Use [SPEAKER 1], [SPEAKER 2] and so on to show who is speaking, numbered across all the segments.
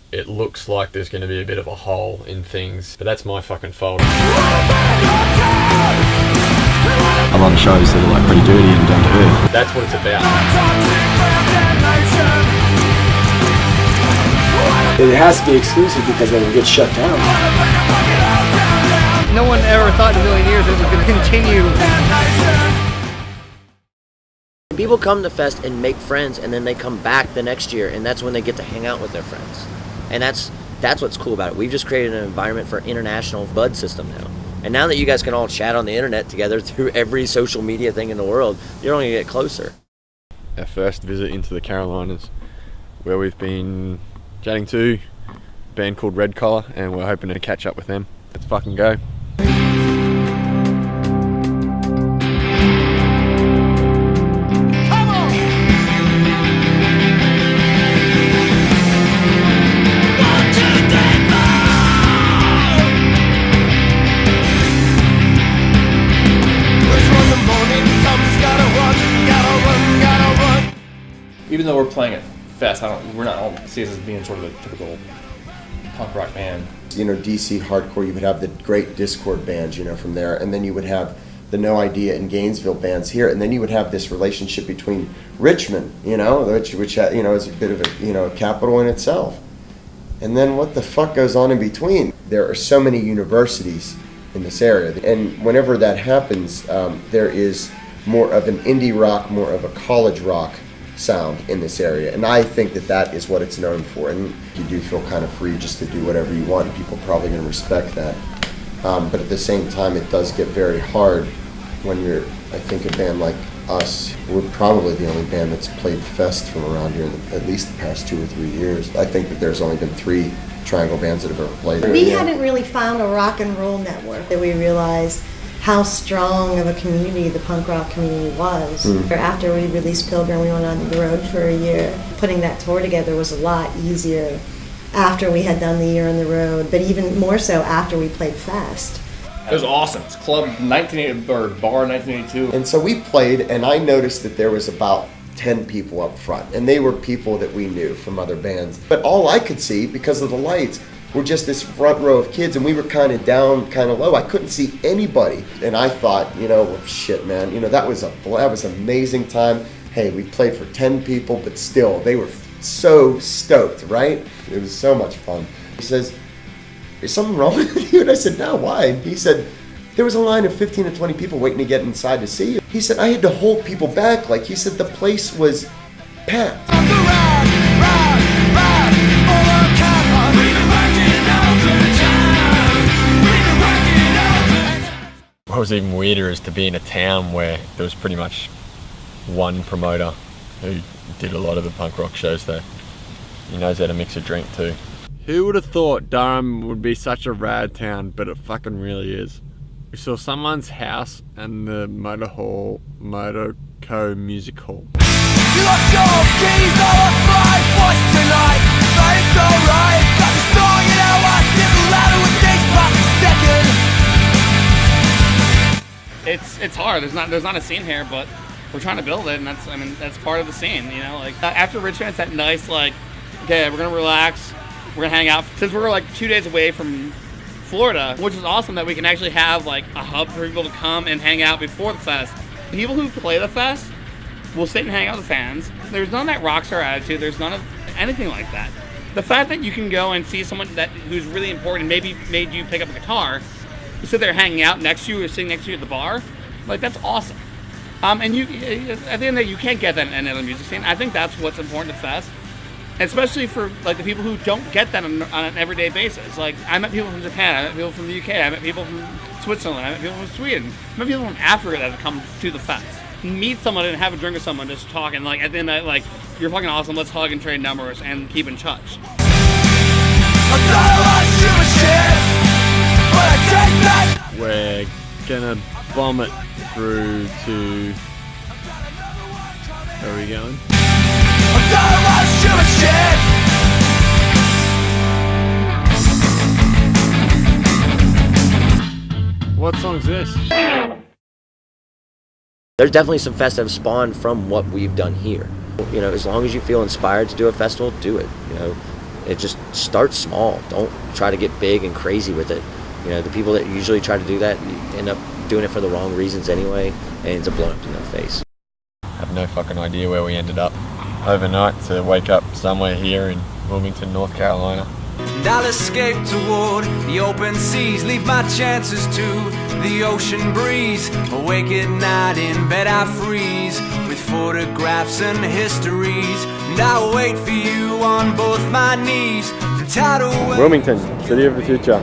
[SPEAKER 1] it looks like there's going to be a bit of a hole in things, but that's my fucking fault.
[SPEAKER 2] A lot of shows that are like pretty dirty and down to earth.
[SPEAKER 1] That's what it's about.
[SPEAKER 3] It has to be exclusive because they will get shut down.
[SPEAKER 4] No one ever thought in a million years it was going to continue.
[SPEAKER 5] People come to Fest and make friends, and then they come back the next year, and that's when they get to hang out with their friends. And that's what's cool about it. We've just created an environment for international bud system now. And now that you guys can all chat on the internet together through every social media thing in the world, you're only going to get closer.
[SPEAKER 1] Our first visit into the Carolinas, where we've been chatting to a band called Red Collar, and we're hoping to catch up with them. Let's fucking go.
[SPEAKER 6] Even though we're playing at Fest, I don't see us as being sort of a typical punk rock band.
[SPEAKER 7] You know, DC hardcore, you would have the great Discord bands, you know, from there, and then you would have the No Idea and Gainesville bands here, and then you would have this relationship between Richmond, you know, which you know, is a bit of a, you know, a capital in itself. And then what the fuck goes on in between? There are so many universities in this area, and whenever that happens, there is more of an indie rock, more of a college rock sound in this area, and I think that is what it's known for. And you do feel kind of free just to do whatever you want. People are probably going to respect that, but at the same time, it does get very hard when you're, I think, a band like us. We're probably the only band that's played Fest from around here in at least the past 2 or 3 years. I think that there's only been 3 Triangle bands that have ever played.
[SPEAKER 8] We hadn't really found a rock and roll network that we realized how strong of a community the punk rock community was. After we released Pilgrim, we went on the road for a year. Putting that tour together was a lot easier after we had done the year on the road, but even more so after we played Fest.
[SPEAKER 6] It was awesome. It's Club 1980 or Bar 1982.
[SPEAKER 7] And so we played, and I noticed that there was about 10 people up front, and they were people that we knew from other bands. But all I could see, because of the lights, were just this front row of kids, and we were kind of down, kind of low. I couldn't see anybody, and I thought, you know, well, shit, man, you know, that was an amazing time. Hey, we played for 10 people, but still, they were so stoked, right? It was so much fun. He says, "Is something wrong with you?" And I said, "No, why?" And he said, "There was a line of 15 to 20 people waiting to get inside to see you." He said, "I had to hold people back." Like, he said, the place was packed.
[SPEAKER 1] What was even weirder is to be in a town where there was pretty much one promoter who did a lot of the punk rock shows there. He knows how to mix a drink too. Who would have thought Durham would be such a rad town, but it fucking really is. We saw someone's house and the Motor Co Music Hall.
[SPEAKER 9] You lost your keys, I lost my voice tonight, but it's alright. Got the song and now I skip the ladder with these past second.
[SPEAKER 4] It's hard. There's not a scene here, but we're trying to build it, and that's part of the scene, you know. Like after Richmond, it's that nice, like, okay, we're gonna relax, we're gonna hang out. Since we're like 2 days away from Florida, which is awesome that we can actually have like a hub for people to come and hang out before the fest. People who play the fest will sit and hang out with the fans. There's none of that rock star attitude. There's none of anything like that. The fact that you can go and see someone who's really important, maybe made you pick up a guitar, you sit there hanging out next to you or sitting next to you at the bar, like, that's awesome. And you, at the end of the day, you can't get that in any other music scene. I think that's what's important to Fest, especially for like the people who don't get that on an everyday basis. Like, I met people from Japan, I met people from the UK, I met people from Switzerland, I met people from Sweden, I met people from Africa that have come to the Fest. Meet someone and have a drink with someone, just talking, like, at the end of the night, like, you're fucking awesome, let's hug and trade numbers and keep in touch.
[SPEAKER 1] We're gonna bomb it through to... Where are we going? What song's this?
[SPEAKER 5] There's definitely some fests that have spawned from what we've done here. You know, as long as you feel inspired to do a festival, do it. You know, It just starts small. Don't try to get big and crazy with it. You know, the people that usually try to do that end up doing it for the wrong reasons anyway, and ends up blowing up in their face.
[SPEAKER 1] I have no fucking idea where we ended up overnight to wake up somewhere here in Wilmington, North Carolina.
[SPEAKER 9] And I'll escape toward the open seas, leave my chances to the ocean breeze. Awake at night, in bed I freeze, with photographs and histories. And I'll wait for you on both my knees. The tidal wave,
[SPEAKER 1] Wilmington, city of the future.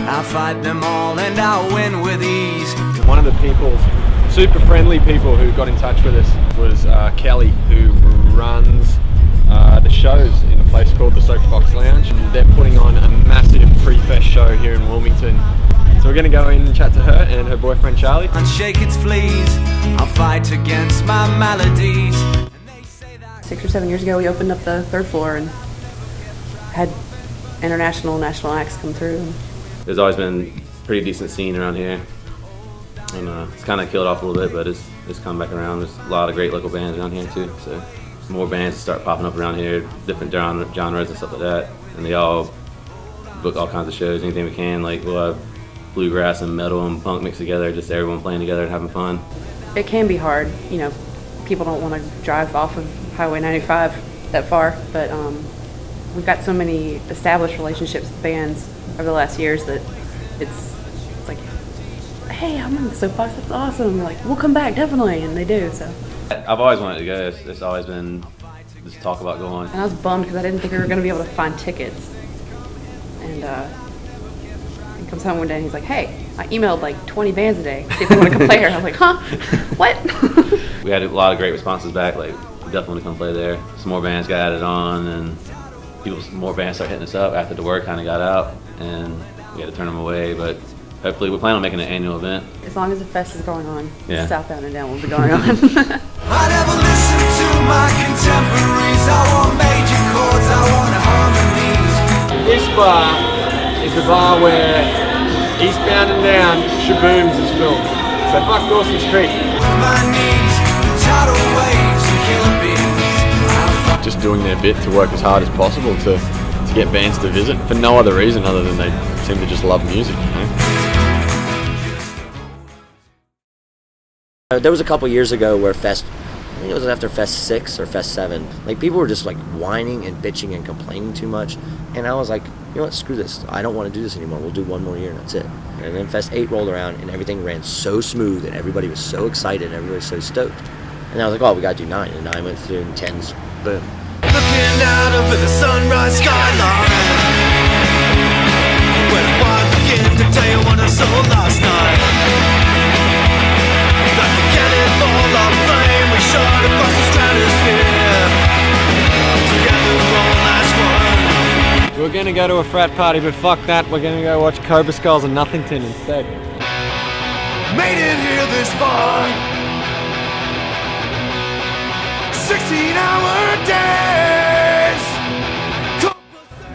[SPEAKER 9] I'll fight them all and I'll win with ease.
[SPEAKER 10] One of the people, super friendly people who got in touch with us was Kelly, who runs the shows in a place called the Soap Fox Lounge. They're putting on a massive pre-fest show here in Wilmington. So we're going to go in and chat to her and her boyfriend Charlie.
[SPEAKER 9] Unshake its fleas, I'll fight against my maladies.
[SPEAKER 11] 6 or 7 years ago, we opened up the 3rd floor and had national acts come through.
[SPEAKER 12] There's always been a pretty decent scene around here, and it's kind of killed off a little bit, but it's come back around. There's a lot of great local bands around here too, so more bands start popping up around here, different genres and stuff like that, and they all book all kinds of shows, anything we can. Like we'll have bluegrass and metal and punk mixed together, just everyone playing together and having fun.
[SPEAKER 11] It can be hard, you know, people don't want to drive off of Highway 95 that far, but we've got so many established relationships with bands over the last years that it's like, hey, I'm on the soapbox, that's awesome. They're like, we'll come back, definitely, and they do, so.
[SPEAKER 12] I've always wanted to go. It's always been just talk about going.
[SPEAKER 11] And I was bummed because I didn't think we were going to be able to find tickets. And he comes home one day and he's like, hey, I emailed like 20 bands a day, see if they want to come play here. I was like, huh? What?
[SPEAKER 12] We had a lot of great responses back, like, we definitely want to come play there. Some more bands got added on, and more bands started hitting us up after the word kind of got out, and we had to turn them away, but hopefully we plan on making an annual event.
[SPEAKER 11] As long as the fest is going on,
[SPEAKER 12] yeah.
[SPEAKER 11] Southbound and Down will be going on.
[SPEAKER 9] I never listen to my contemporaries. I want major chords, I want harmonies.
[SPEAKER 10] This bar is the bar where Eastbound and Down, Shabooms is filmed. So fuck Dawson Street.
[SPEAKER 9] My knees, tidal waves, and killer bees.
[SPEAKER 1] Just doing their bit to work as hard as possible to get bands to visit for no other reason other than they seem to just love music, you know?
[SPEAKER 5] There was a couple years ago where I think it was after Fest 6 or Fest 7, like people were just like whining and bitching and complaining too much, and I was like, you know what, screw this, I don't want to do this anymore, we'll do one more year and that's it. And then Fest 8 rolled around and everything ran so smooth and everybody was so excited and everybody was so stoked. And I was like, oh, we gotta do 9, and 9 went through and 10's boom.
[SPEAKER 9] Looking out over the sunrise skyline, when I begin to tell you what I saw last night. Like a cannonball of flame, we shot across the stratosphere. Together one last one.
[SPEAKER 10] We're gonna go to a frat party, but fuck that, we're gonna go watch Cobra Skulls and Nothington instead.
[SPEAKER 9] Made it here this far. 16-hour days.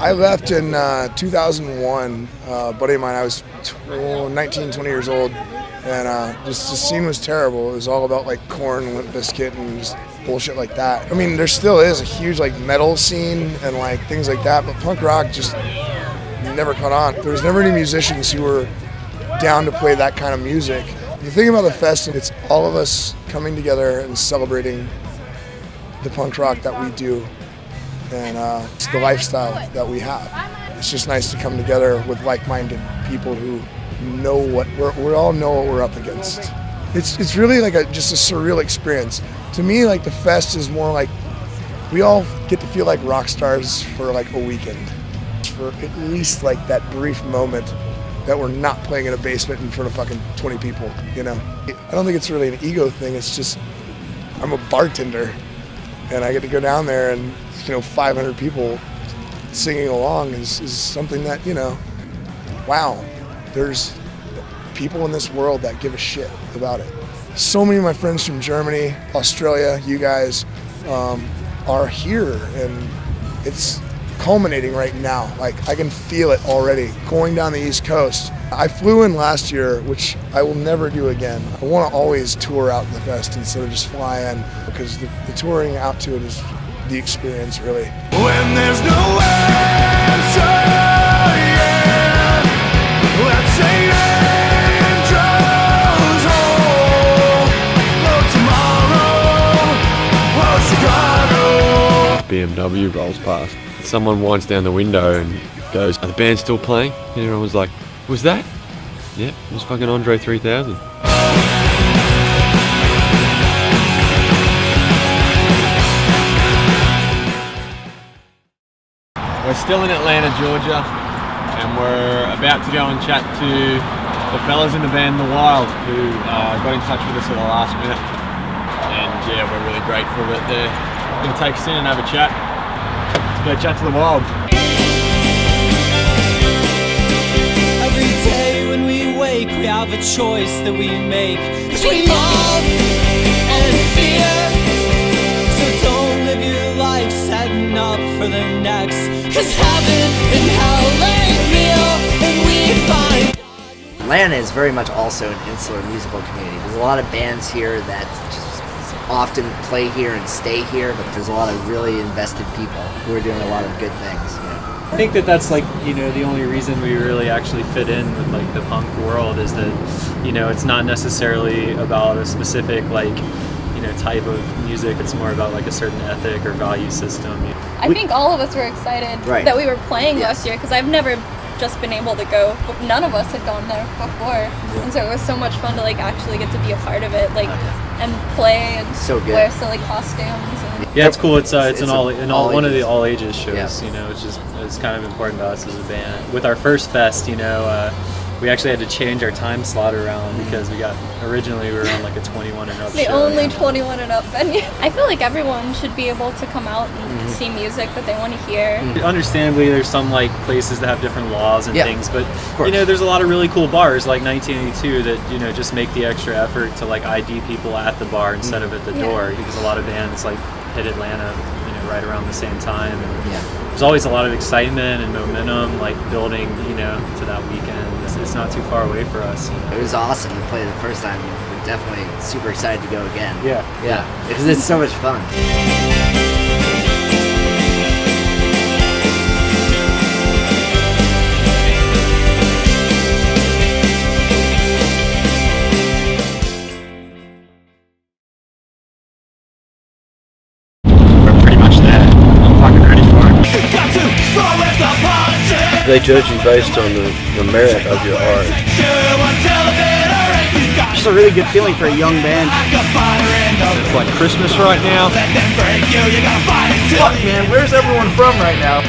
[SPEAKER 13] I left in 2001. A buddy of mine, I was 19, 20 years old, and just the scene was terrible. It was all about like Korn, Limp Bizkit, and just bullshit like that. I mean, there still is a huge like metal scene and like things like that, but punk rock just never caught on. There was never any musicians who were down to play that kind of music. The thing about the fest, it's all of us coming together and celebrating the punk rock that we do, and it's the lifestyle that we have. It's just nice to come together with like-minded people who know what we all know what we're up against. It's really like just a surreal experience. To me, like the fest is more like we all get to feel like rock stars for like a weekend, for at least like that brief moment that we're not playing in a basement in front of fucking 20 people. You know, I don't think it's really an ego thing. It's just I'm a bartender. And I get to go down there and, 500 people singing along is something that, wow, there's people in this world that give a shit about it. So many of my friends from Germany, Australia, you guys are here, and it's culminating right now. Like, I can feel it already going down the East Coast. I flew in last year, which I will never do again. I want to always tour out the fest instead of just fly in, because the touring out to it is the experience, really.
[SPEAKER 9] When there's no way.
[SPEAKER 1] BMW rolls past. Someone winds down the window and goes, "Are the band still playing?" And everyone was like, "Was that?" "Yep, it was fucking Andre 3000.
[SPEAKER 10] We're still in Atlanta, Georgia, and we're about to go and chat to the fellas in the band The Wild, who got in touch with us at the last minute. And yeah, we're really grateful that they're going to take us in and have a chat. Let's go chat to The Wild.
[SPEAKER 9] Every day when we wake, we have a choice that we make between love and fear. So don't live your life setting up for the next, 'cause heaven and hell ain't real, and we find.
[SPEAKER 5] Atlanta is very much also an insular musical community. There's a lot of bands here that just often play here and stay here, but there's a lot of really invested people who are doing a lot of good things. You know?
[SPEAKER 14] I think that that's like, you know, the only reason we really actually fit in with like the punk world is that, you know, it's not necessarily about a specific like, you know, type of music. It's more about like a certain ethic or value system.
[SPEAKER 15] I think all of us were excited that we were playing last year, because I've never just been able to go, but none of us had gone there before, and so it was so much fun to like actually get to be a part of it, like and play and wear silly costumes. And
[SPEAKER 14] yeah, it's cool. It's an one of the all ages shows. You know, which is it's kind of important to us as a band. With our first fest, you know, we actually had to change our time slot around because originally we were on like a 21 and up
[SPEAKER 15] the
[SPEAKER 14] show.
[SPEAKER 15] only 21 and up venue. I feel like everyone should be able to come out and see music that they want to hear.
[SPEAKER 14] Understandably, there's some like places that have different laws and things, but you know, there's a lot of really cool bars like 1982 that, you know, just make the extra effort to like ID people at the bar instead of at the door, because a lot of bands like hit Atlanta, you know, right around the same time. And there's always a lot of excitement and momentum like building, you know, to that weekend. It's not too far away for us. You know?
[SPEAKER 5] It was awesome to play the first time. We're definitely super excited to go again.
[SPEAKER 14] Yeah.
[SPEAKER 5] Because it's so much fun.
[SPEAKER 10] We're pretty much there. I'm fucking ready for it.
[SPEAKER 16] They judge you based on the merit of your art.
[SPEAKER 3] Just a really good feeling for a young band.
[SPEAKER 10] It's like Christmas right now.
[SPEAKER 3] Fuck man, where's everyone from right now?